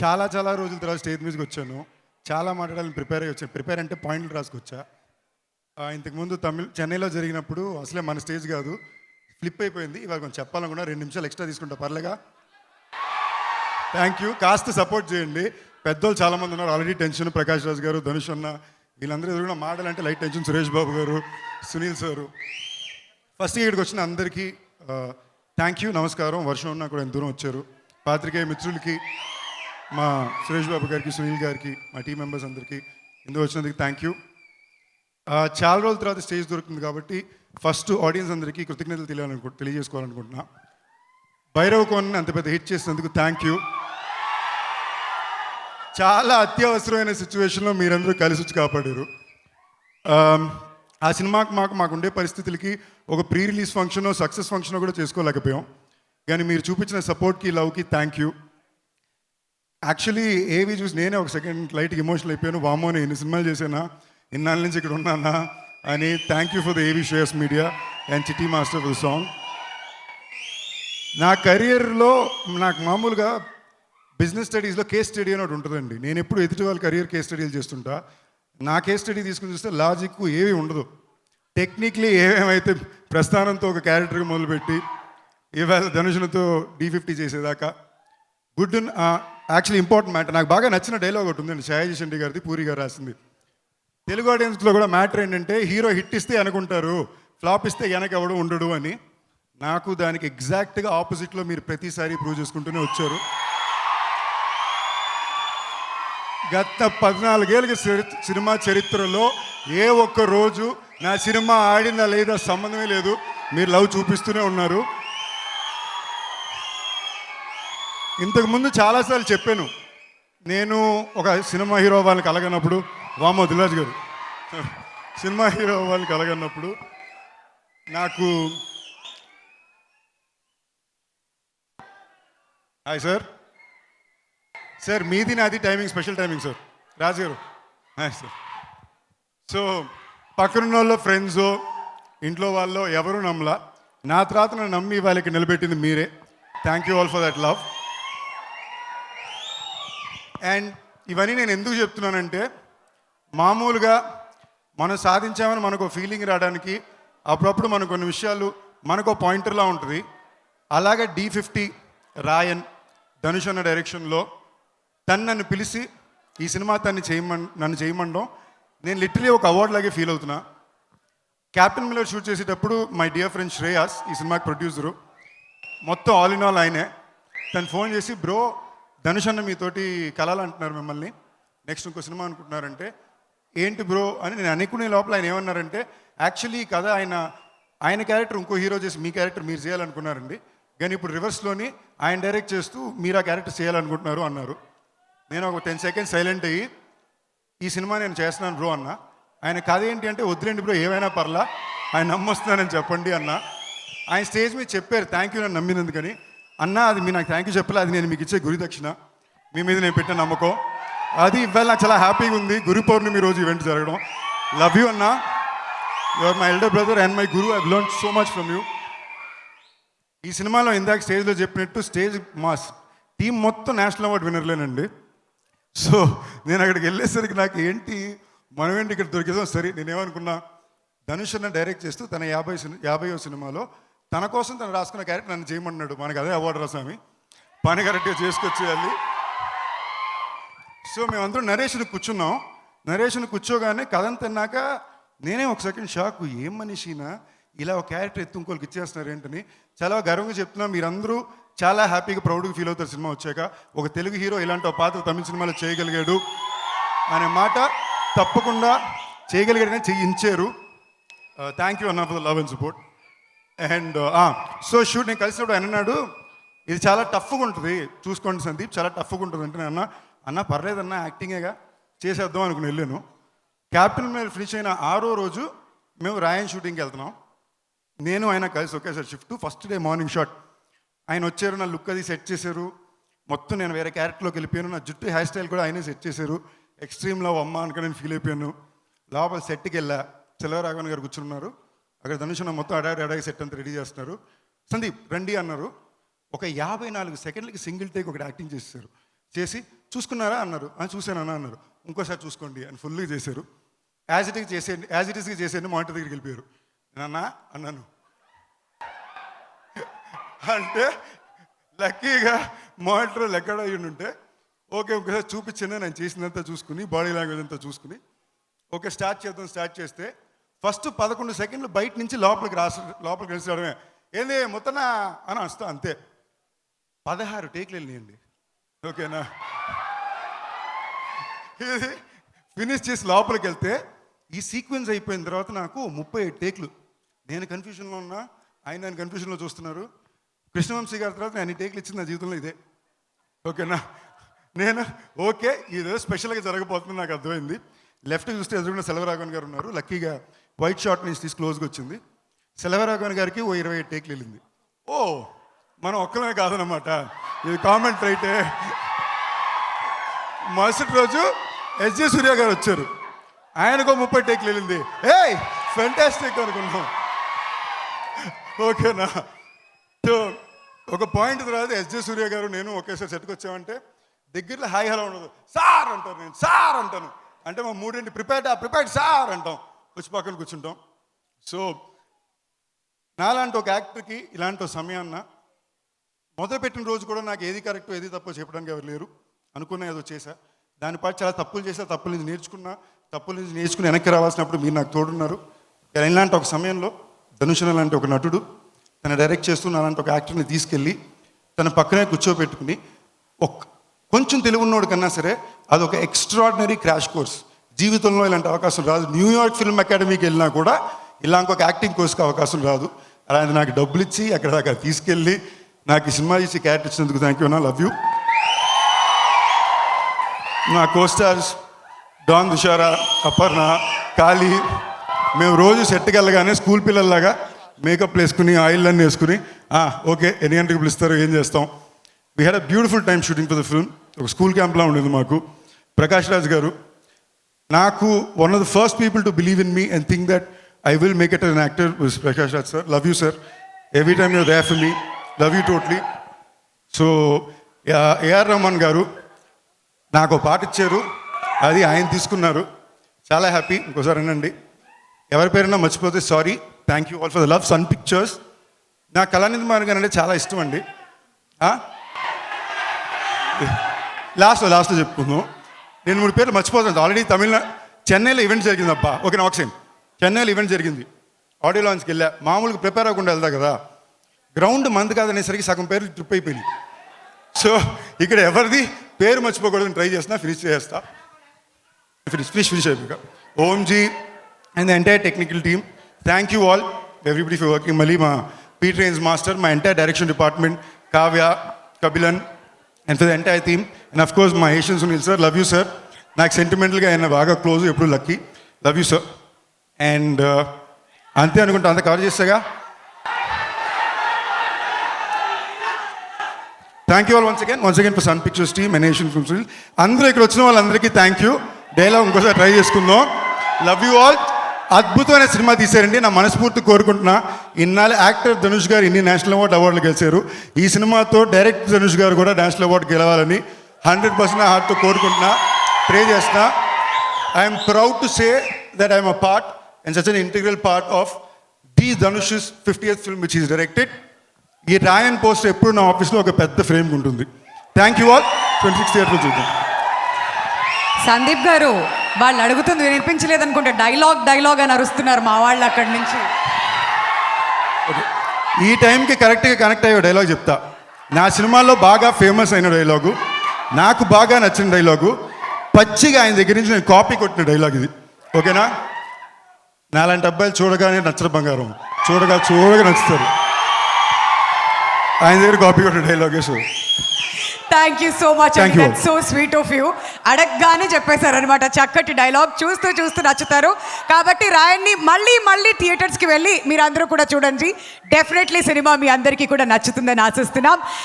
చాలా చాలా రోజుల తర్వాత స్టేజ్ మీదకి వచ్చాను. చాలా మాట్లాడాలని ప్రిపేర్ అయ్యి వచ్చాను. ప్రిపేర్ అంటే పాయింట్లు రాసుకొచ్చా. ఇంతకుముందు చెన్నైలో జరిగినప్పుడు అసలే మన స్టేజ్ కాదు, ఫ్లిప్ అయిపోయింది. ఇవాళ కొంచెం చెప్పాలనుకున్నా, 2 నిమిషాలు ఎక్స్ట్రా తీసుకుంటా, పర్లేగా? Thank you. కాస్త సపోర్ట్ చేయండి. పెద్దోళ్ళు చాలామంది ఉన్నారు ఆల్రెడీ. టెన్షన్ ప్రకాష్ రాజ్ గారు, ధనుష్ అన్న, వీళ్ళందరూ ఎదురుగా మాటలంటే లైట్ టెన్షన్. సురేష్ బాబు గారు, సునీల్ సారు. ఫస్ట్ ఇక్కడికి వచ్చిన అందరికీ థ్యాంక్ యూ, నమస్కారం. వర్షం ఉన్నా కూడా ఎంత దూరం వచ్చారు. పాత్రికేయ మిత్రులకి, మా సురేష్ బాబు గారికి, సునీల్ గారికి, మా టీం మెంబర్స్ అందరికీ ఇందుకు వచ్చినందుకు థ్యాంక్ యూ. చాలా రోజుల తర్వాత స్టేజ్ దొరుకుతుంది కాబట్టి ఫస్ట్ ఆడియన్స్ అందరికీ కృతజ్ఞతలు తెలియజేసుకోవాలనుకుంటున్నా. భైరవ్ కోన్ అంత పెద్ద హిట్ చేసినందుకు థ్యాంక్ యూ. చాలా అత్యవసరమైన సిచ్యువేషన్లో మీరందరూ కలిసి వచ్చి కాపాడారు. ఆ సినిమాకి మాకుండే పరిస్థితులకి ఒక pre release function, success function కూడా చేసుకోలేకపోయాం. కానీ మీరు చూపించిన సపోర్ట్కి, లవ్కి థ్యాంక్ యూ. యాక్చువల్లీ ఏవి చూసి నేనే ఒక సెకండ్ లైట్కి ఎమోషనల్ అయిపోయాను. వామో, నేను ఎన్ని సినిమాలు చేశానా, ఇన్నాళ్ళ నుంచి ఇక్కడ ఉన్నానా అని. థ్యాంక్ యూ ఫర్ ద ఏవి షేర్స్ మీడియా అండ్ చిట్టి మాస్టర్ ఫర్ ద సాంగ్. నా కెరియర్లో నాకు మామూలుగా బిజినెస్ స్టడీస్లో కేస్ స్టడీ అని ఒకటి ఉంటుందండి. నేను ఎప్పుడు ఎదుటి వాళ్ళ కెరియర్ కేస్ స్టడీలు చేస్తుంటా. నా కేస్ స్టడీ తీసుకుని చూస్తే లాజిక్ ఏవి ఉండదు. టెక్నిక్లీ ఏమేమైతే ప్రస్థానంతో ఒక క్యారెక్టర్గా మొదలుపెట్టి ఇవాళ ధనుషులతో D50 చేసేదాకా గుడ్. యాక్చువల్లీ ఇంపార్టెంట్ మ్యాటర్, నాకు బాగా నచ్చిన డైలాగ్ ఒకటి ఉందండి, షాయాజీ షెండి గారిది, పూరి గారు రాసింది. తెలుగు ఆడియన్స్లో కూడా మ్యాటర్ ఏంటంటే, హీరో హిట్ ఇస్తే అనుకుంటారు, ఫ్లాప్ ఇస్తే వెనక ఎవడు ఉండడు అని. నాకు దానికి ఎగ్జాక్ట్గా ఆపోజిట్లో మీరు ప్రతిసారి ప్రూవ్ చేసుకుంటూనే వచ్చారు. గత 14 ఏళ్ళకి సినిమా చరిత్రలో ఏ ఒక్క రోజు నా సినిమా ఆడిందా లేదా సంబంధమే లేదు, మీరు లవ్ చూపిస్తూనే ఉన్నారు. ఇంతకుముందు చాలాసార్లు చెప్పాను, నేను ఒక సినిమా హీరో వాళ్ళని కలగనప్పుడు, వామో దిల్రాజ్ గారు, సినిమా హీరో వాళ్ళని కలగన్నప్పుడు నాకు హాయ్ సార్, సార్ మీది నాది టైమింగ్ స్పెషల్ టైమింగ్ సార్, రాజు గారు హాయ్ సార్. సో పక్కనున్న వాళ్ళు, ఫ్రెండ్స్, ఇంట్లో వాళ్ళు ఎవరు నమ్మలా. నా తర్వాత నన్ను నమ్మి వాళ్ళకి నిలబెట్టింది మీరే. Thank you all for that love. And ఇవన్నీ నేను ఎందుకు చెప్తున్నానంటే, మామూలుగా మనం సాధించామని మనకు ఫీలింగ్ రావడానికి అప్పుడప్పుడు మనకు కొన్ని విషయాలు మనకు పాయింటర్లా ఉంటుంది. అలాగే D50 రాయన్, ధనుష్ అన్న డైరెక్షన్లో నన్ను పిలిచి ఈ సినిమా నన్ను చేయమండం, నేను లిటరలీ ఒక అవార్డ్ లాగే ఫీల్ అవుతున్నా. క్యాప్టెన్ మిల్లర్ షూట్ చేసేటప్పుడు మై డియర్ ఫ్రెండ్ శ్రేయాస్, ఈ సినిమాకి ప్రొడ్యూసరు, మొత్తం ఆల్ ఇన్ ఆల్ ఆయనే. తను ఫోన్ చేసి, బ్రో ధనుష్ అన్న మీతోటి కలాలంటున్నారు మిమ్మల్ని, నెక్స్ట్ ఇంకో సినిమా అనుకుంటున్నారంటే, ఏంటి బ్రో అని నేను అనుకునే లోపల ఆయన ఏమన్నారంటే, యాక్చువల్లీ కథ ఆయన క్యారెక్టర్ ఇంకో హీరో చేసి మీ క్యారెక్టర్ మీరు చేయాలనుకున్నారండి, కానీ ఇప్పుడు రివర్స్లోని ఆయన డైరెక్ట్ చేస్తూ మీరు ఆ క్యారెక్టర్ చేయాలనుకుంటున్నారు అన్నారు. నేను ఒక 10 సెకండ్స్ సైలెంట్ అయ్యి, ఈ సినిమా నేను చేస్తున్నాను బ్రో అన్న. ఆయన కథ ఏంటి అంటే, వద్దులేండి బ్రో ఏమైనా పర్లా, ఆయన నమ్మొస్తున్నానని చెప్పండి అన్న. ఆయన స్టేజ్ మీద చెప్పారు థ్యాంక్ యూ నన్ను నమ్మినందుకని. అన్న అది మీరు నాకు థ్యాంక్ యూ చెప్పలే, అది నేను మీకు ఇచ్చే గురి దక్షిణ, మీ మీద నేను పెట్టిన నమ్మకం. అది ఇవాళ నాకు చాలా హ్యాపీగా ఉంది. గురు పౌర్ణమి రోజు ఈవెంట్ జరగడం. లవ్ యూ అన్న, you are my elder brother and my guru. I learn so much from you. ఈ సినిమాలో ఇందాక స్టేజ్లో చెప్పినట్టు స్టేజ్ మాస్ టీం మొత్తం నేషనల్ అవార్డు విన్నర్లేనండి. సో నేను అక్కడికి వెళ్ళేసరికి నాకు ఏంటి, మనం ఏంటి ఇక్కడ దొరికేదాం. సరే నేనేమనుకున్నా, ధనుష్ అన్న డైరెక్ట్ చేస్తూ తన 50వ సినిమాలో తన కోసం తను రాసుకున్న క్యారెక్టర్ నన్ను చేయమన్నాడు. మనకు అదే అవార్డు రాసామి, పని కరెక్ట్గా చేసుకొచ్చేయాలి. సో మేమందరం నరేషన్ కూర్చున్నాం. నరేషన్ కూర్చోగానే కథం తిన్నాక నేనే ఒక సెకండ్ షాక్, ఏం మనిషినా ఇలా ఒక క్యారెక్టర్ ఎత్తు ఇంకోళ్ళకి ఇచ్చేస్తున్నారు ఏంటని. చాలా గర్వంగా చెప్తున్నా, మీరందరూ చాలా హ్యాపీగా ప్రౌడ్గా ఫీల్ అవుతారు సినిమా వచ్చాక. ఒక తెలుగు హీరో ఇలాంటి ఒక పాత్ర తమిళ సినిమాలో చేయగలిగాడు అనే మాట తప్పకుండా చేయగలిగాడని చేయించారు. థ్యాంక్ యూ అన్న for the love and support. And so shoot నేను కలిసినప్పుడు ఆయన అన్నాడు, ఇది చాలా టఫ్గా ఉంటుంది, చూసుకోండి సందీప్, చాలా టఫ్గా ఉంటుంది అంటే, నేను అన్న పర్లేదన్న యాక్టింగేగా చేసేద్దాం అనుకుని వెళ్ళాను. క్యాప్టెన్ మీద ఫినిష్ అయిన 6వ రోజు మేము రాయన్ షూటింగ్కి వెళ్తున్నాం. నేను ఆయన కలిసి ఒకేసారి shift. First day morning shot ఆయన వచ్చారు, నా లుక్ అది సెట్ చేశారు. మొత్తం నేను వేరే క్యారెక్టర్లోకి వెళ్ళిపోయాను. నా జుట్టు హెయిర్ స్టైల్ కూడా ఆయనే సెట్ చేశారు. ఎక్స్ట్రీమ్ లవ్ అమ్మ అనుకుని నేను ఫీల్ అయిపోయాను. లోపల సెట్కి వెళ్ళా, చెల్లరాఘవన్ గారు కూర్చున్నారు. అక్కడ ధనుష్ మొత్తం అడాగి సెట్ అంతా రెడీ చేస్తున్నారు. సందీప్ రండి అన్నారు. ఒక 54 సెకండ్లకి సింగిల్ టేక్ ఒకటి యాక్టింగ్ చేశారు. చేసి చూసుకున్నారా అన్నారు. చూశానన్నా అన్నారు. ఇంకోసారి చూసుకోండి అని ఫుల్గా చేశారు. యాజ్ ఇట్ ఈస్గా చేసేయండి మానిటర్ దగ్గరికి వెళ్ళిపోయారు. నేనన్నా అన్నాను. అంటే లక్కీగా మానిటర్ ఎక్కడ అయ్యి ఉంటే ఓకే ఒకసారి చూపించింది, నేను చేసిందంతా చూసుకుని బాడీ లాంగ్వేజ్ అంతా చూసుకుని ఓకే స్టార్ట్ చేస్తే ఫస్ట్ 11 సెకండ్లు బయట నుంచి లోపలికి రావడమే. ఏంది మొత్తనా అని వస్తా అంతే. 16 టేక్లు వెళ్ళినాయండి. ఓకేనా, ఇది ఫినిష్ చేసి లోపలికి వెళ్తే ఈ సీక్వెన్స్ అయిపోయిన తర్వాత నాకు 37 టేక్లు. నేను కన్ఫ్యూజన్లో ఉన్నా, ఆయన కన్ఫ్యూజన్లో చూస్తున్నారు. కృష్ణవంశీ గారి తర్వాత నేను టేక్లు ఇచ్చింది నా జీవితంలో ఇదే. ఓకేనా, నేను ఓకే ఇది స్పెషల్గా జరగబోతుంది నాకు అర్థమైంది. లెఫ్ట్ చూస్తే ఎదురుగా సెల్వరాఘవన్ గారు ఉన్నారు. లక్కీగా వైట్ షార్ట్ నుంచి తీసి క్లోజ్గా వచ్చింది. సెల్వరాఘవన్ గారికి 27 టేక్లు వెళ్ళింది. ఓ మనం ఒక్కలమే కాదనమాట, ఇది కామెంట్ రైటే. మరుసటి రోజు ఎస్జే సూర్య గారు వచ్చారు, ఆయనకు 30 టేక్లు వెళ్ళింది. ఏయ్ ఫెంటాస్టిక్ అనుకున్నాం. ఓకేనా, సో ఒక పాయింట్ తర్వాత ఎస్జే సూర్య గారు నేను ఒకేసారి సెట్కి వచ్చామంటే దగ్గరలో హాయ్ హలో ఉండదు. సార్ అంటారు, నేను సార్ అంటాను. అంటే మా మూడింటి ప్రిపేర్డ్ సార్ అంటాం, వచ్చి పక్కన కూర్చుంటాం. సో నాలాంటి ఒక యాక్టర్కి ఇలాంటి సమయాన్న మొదలుపెట్టిన రోజు కూడా నాకు ఏది కరెక్ట్ ఏది తప్పో చెప్పడానికి ఎవరు లేరు. అనుకున్నా ఏదో చేశా, దానిపై చాలా తప్పులు చేశా, తప్పుల నుంచి నేర్చుకుని వెనక్కి రావాల్సినప్పుడు మీరు నాకు తోడున్నారు. ఇలాంటి ఒక సమయంలో ధనుష్ లాంటి ఒక నటుడు తను డైరెక్ట్ చేస్తున్న అలాంటి ఒక యాక్టర్ని తీసుకెళ్ళి తన పక్కనే కూర్చోబెట్టుకుని కొంచెం తెలుగున్నోడు కన్నా సరే అదొక ఎక్స్ట్రాడినరీ క్రాష్ కోర్స్. జీవితంలో ఇలాంటి అవకాశం రాదు. న్యూయార్క్ ఫిల్మ్ అకాడమీకి వెళ్ళినా కూడా ఇలా ఇంకొక యాక్టింగ్ కోర్స్కి అవకాశం రాదు. అలాంటి నాకు డబ్బులు ఇచ్చి అక్కడ దాకా తీసుకెళ్ళి నాకు ఈ సినిమా ఇచ్చి క్యారెక్టర్ ఇచ్చినందుకు థ్యాంక్ యూ అన్నా, లవ్ యూ. నా కోస్టార్స్ డాన్ దుషారా, అపర్ణ, కాళీ, మేము రోజు సెట్కి వెళ్ళగానే స్కూల్ పిల్లల్లాగా మేకప్ వేసుకుని ఆయిల్ అన్నీ వేసుకుని ఓకే ఎన్ని గంటలకు పిలుస్తారు ఏం చేస్తాం. We had a beautiful time shooting for the film. ఒక స్కూల్ క్యాంప్లా ఉండేది మాకు. ప్రకాష్ రాజ్ గారు నాకు one of the first people to believe in me and think that I will make it an actor with Prakash Raj sir. Love you sir, every time you're there for me, love you totally. So AR Rahman garu నాకు ఒక పాట ఇచ్చారు, అది ఆయన తీసుకున్నారు, చాలా happy. ఇంకోసారి అనండి, ఎవరి పేరైనా మర్చిపోతే sorry. Thank you all for the love. Sun Pictures, నా కళానిధి మారన్ గారు అంటే చాలా ఇష్టం అండి. లాస్ట్లో చెప్పుకుందాం. నేను 3 పేర్లు మర్చిపోతాను. ఆల్రెడీ చెన్నైలో ఈవెంట్ జరిగింది అబ్బా. ఓకే నా ఒకసారి చెన్నైలో ఈవెంట్ జరిగింది, ఆడియో లాంచ్కి వెళ్ళా. మామూలుగా ప్రిపేర్ అవ్వకుండా వెళ్తా కదా, గ్రౌండ్ మంది కాదనేసరికి సగం పేర్లు ట్రిప్ అయిపోయింది. సో ఇక్కడ ఎవరిది పేరు మర్చిపోకూడదని ట్రై చేస్తున్నా, ఫినిష్ అయిపోయాక. ఓంజీ and the entire technical team, thank you all everybody for working. మళ్ళీ మా పీ ట్రైన్స్ మాస్టర్, మా entire direction department, Kavya, Kapilan and for the entire team and of course మా Asian Sunil sir, love you sir. నాకు సెంటిమెంటల్గా ఆయన బాగా క్లోజ్, ఎప్పుడు lucky, love you sir. And అంతే అనుకుంటా, అంతా కవర్ చేస్తాగా. Thank you all once again for Sun Pictures team and Asian films. అందరూ ఇక్కడ వచ్చిన వాళ్ళందరికీ థ్యాంక్ యూ. డైలాగ్ ఇంకోసారి ట్రై చేసుకుందాం. Love you all. అద్భుతమైన సినిమా తీశారండి. నా మనస్ఫూర్తి కోరుకుంటున్నా, ఇన్నాళ్ళు యాక్టర్ ధనుష్ గారు ఇన్ని నేషనల్ అవార్డులు గెలిచారు, ఈ సినిమాతో డైరెక్టర్ ధనుష్ గారు కూడా నేషనల్ అవార్డు గెలవాలని 100% హార్ట్తో కోరుకుంటున్నా, ప్రే చేస్తున్నా. I'm proud to say that I'm a part and such an integral part of the Dhanush's 50th film which is directed. ఈ రాయన్ పోస్టర్ ఎప్పుడు నా ఆఫీస్లో ఒక పెద్ద ఫ్రేమ్ ఉంటుంది. Thank you all. 26th థియేటర్లో చూద్దాం. సందీప్ గారు వాళ్ళు అడుగుతుంది వినిపించలేదు అనుకుంటే డైలాగ్ అని అరుస్తున్నారు మా వాళ్ళు అక్కడి నుంచి. ఈ టైంకి కరెక్ట్గా కనెక్ట్ అయ్యే డైలాగ్ చెప్తా. నా సినిమాల్లో బాగా ఫేమస్ అయిన డైలాగు, నాకు బాగా నచ్చిన డైలాగు, పచ్చిగా ఆయన దగ్గర నుంచి నేను కాపీ కొట్టిన డైలాగ్ ఇది. ఓకేనా, నాలాంటి అబ్బాయిలు చూడగానే నచ్చరు బంగారం, చూడగా నచ్చుతారు. ఆయన దగ్గర కాపీ కొట్టిన dialogue. So thank you so much అండి, that's so sweet of you. అడగగానే చెప్పేశారనమాట, చక్కటి డైలాగ్, చూస్తూ నచ్చుతారు. కాబట్టి రాయన్ని మళ్ళీ థియేటర్స్కి వెళ్ళి మీరు అందరూ కూడా చూడండి. డెఫినెట్లీ సినిమా మీ అందరికీ కూడా నచ్చుతుందని ఆశిస్తున్నాం.